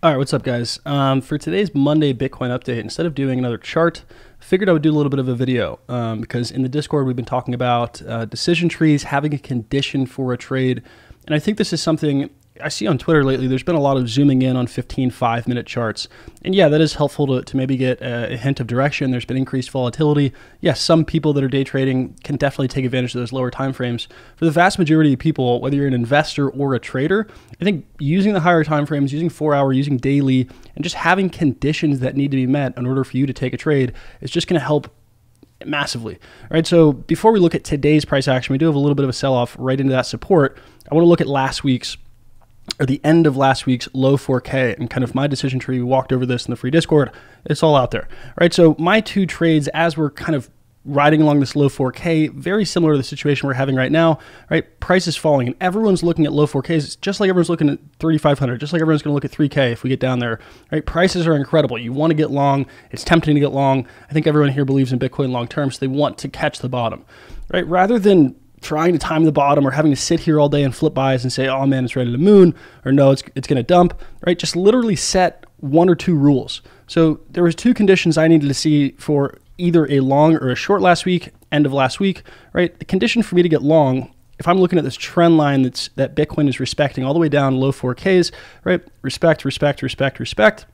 All right, what's up, guys? For today's Monday Bitcoin update, instead of doing another chart, I figured I would do a little bit of a video because in the Discord we've been talking about decision trees, having a condition for a trade, and I think this is something I see on Twitter lately. There's been a lot of zooming in on 15 5-minute charts, and yeah, that is helpful to maybe get a hint of direction. There's been increased volatility. Yes, some people that are day trading can definitely take advantage of those lower time frames. For the vast majority of people, whether you're an investor or a trader, I think using the higher time frames, using 4-hour, using daily, and just having conditions that need to be met in order for you to take a trade is just going to help massively. All right, so before we look at today's price action, we do have a little bit of a sell-off right into that support. I want to look at last week's, or the end of last week's low 4K and kind of my decision tree. We walked over this in the free Discord. It's all out there. All right, so my two trades as we're kind of riding along this low 4K, very similar to the situation we're having right now, right? Price is falling and everyone's looking at low 4Ks, just like everyone's looking at 3,500, just like everyone's going to look at 3K if we get down there, right? Prices are incredible. You want to get long. It's tempting to get long. I think everyone here believes in Bitcoin long term, so they want to catch the bottom, right? Rather than trying to time the bottom or having to sit here all day and flip buys and say, oh man, it's ready to moon, or no, it's going to dump, right? Just literally set 1 or 2 rules. So there was 2 conditions I needed to see for either a long or a short last week, end of last week, right? The condition for me to get long, if I'm looking at this trend line that Bitcoin is respecting all the way down low 4Ks, right? Respect, respect, respect, respect.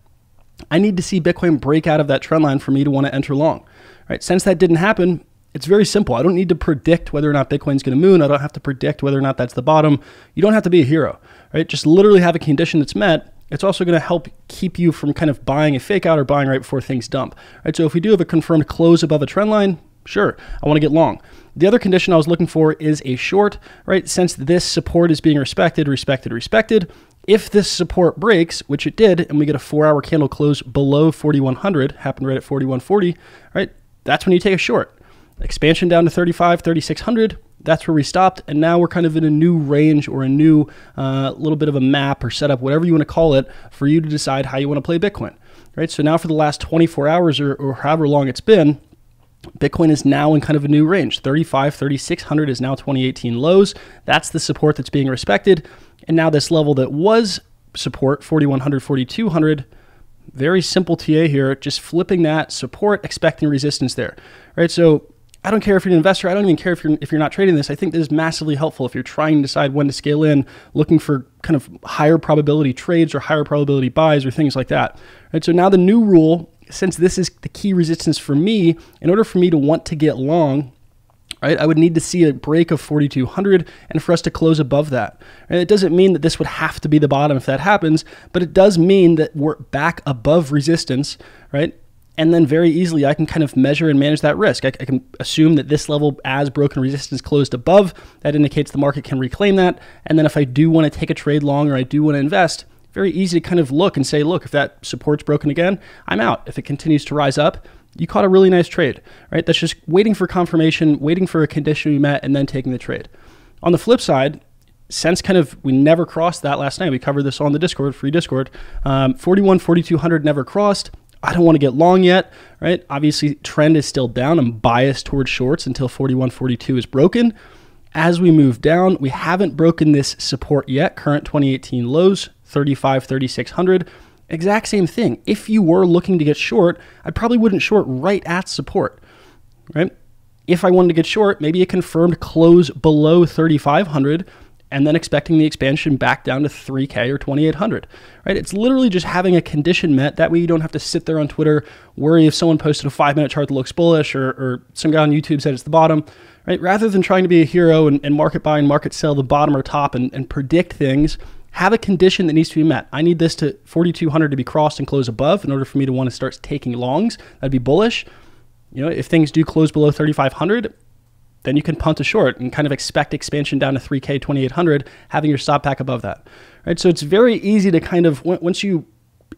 I need to see Bitcoin break out of that trend line for me to want to enter long, right? Since that didn't happen, it's very simple. I don't need to predict whether or not Bitcoin's going to moon. I don't have to predict whether or not that's the bottom. You don't have to be a hero, right? Just literally have a condition that's met. It's also going to help keep you from kind of buying a fake out or buying right before things dump, right? So if we do have a confirmed close above a trend line, sure, I want to get long. The other condition I was looking for is a short, right? Since this support is being respected, if this support breaks, which it did, and we get a 4-hour candle close below 4,100, happened right at 4,140, right? That's when you take a short. Expansion down to 3,600, that's where we stopped, and now we're kind of in a new range or a new little bit of a map or setup, whatever you want to call it, for you to decide how you want to play Bitcoin, right? So now for the last 24 hours or however long it's been, Bitcoin is now in kind of a new range. 3,600 is now 2018 lows. That's the support that's being respected, and now this level that was support, 4,100, 4,200, very simple TA here, just flipping that support, expecting resistance there, right? So I don't care if you're an investor. I don't even care if you're not trading this. I think this is massively helpful if you're trying to decide when to scale in, looking for kind of higher probability trades or higher probability buys or things like that. Right? So now the new rule, since this is the key resistance for me, in order for me to want to get long, right, I would need to see a break of 4,200 and for us to close above that. And it doesn't mean that this would have to be the bottom if that happens, but it does mean that we're back above resistance, right? And then very easily, I can kind of measure and manage that risk. I can assume that this level, as broken resistance closed above, that indicates the market can reclaim that. And then if I do want to take a trade long or I do want to invest, very easy to kind of look and say, look, if that support's broken again, I'm out. If it continues to rise up, you caught a really nice trade, right? That's just waiting for confirmation, waiting for a condition we met, and then taking the trade. On the flip side, since kind of we never crossed that last night, we covered this on the Discord, free Discord, 41, 4,200 never crossed. I don't want to get long yet, right? Obviously, trend is still down. I'm biased towards shorts until 41, 42 is broken. As we move down, we haven't broken this support yet. Current 2018 lows, 35, 3,600. Exact same thing. If you were looking to get short, I probably wouldn't short right at support, right? If I wanted to get short, maybe a confirmed close below 3,500 and then expecting the expansion back down to 3K or 2,800, right? It's literally just having a condition met. That way you don't have to sit there on Twitter, worry if someone posted a 5-minute chart that looks bullish or some guy on YouTube said it's the bottom, right? Rather than trying to be a hero and market buy and market sell the bottom or top and predict things, have a condition that needs to be met. I need this to 4,200 to be crossed and close above in order for me to want to start taking longs. That'd be bullish. You know, if things do close below 3,500, then you can punt a short and kind of expect expansion down to 3K, 2,800, having your stop back above that, right? So it's very easy to kind of, once you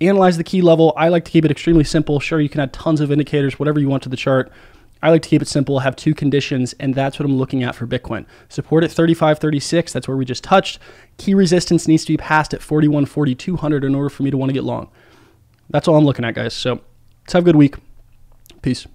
analyze the key level, I like to keep it extremely simple. Sure, you can add tons of indicators, whatever you want to the chart. I like to keep it simple, have 2 conditions, and that's what I'm looking at for Bitcoin. Support at 35, 36, that's where we just touched. Key resistance needs to be passed at 41, 4,200 in order for me to want to get long. That's all I'm looking at, guys. So let's have a good week. Peace.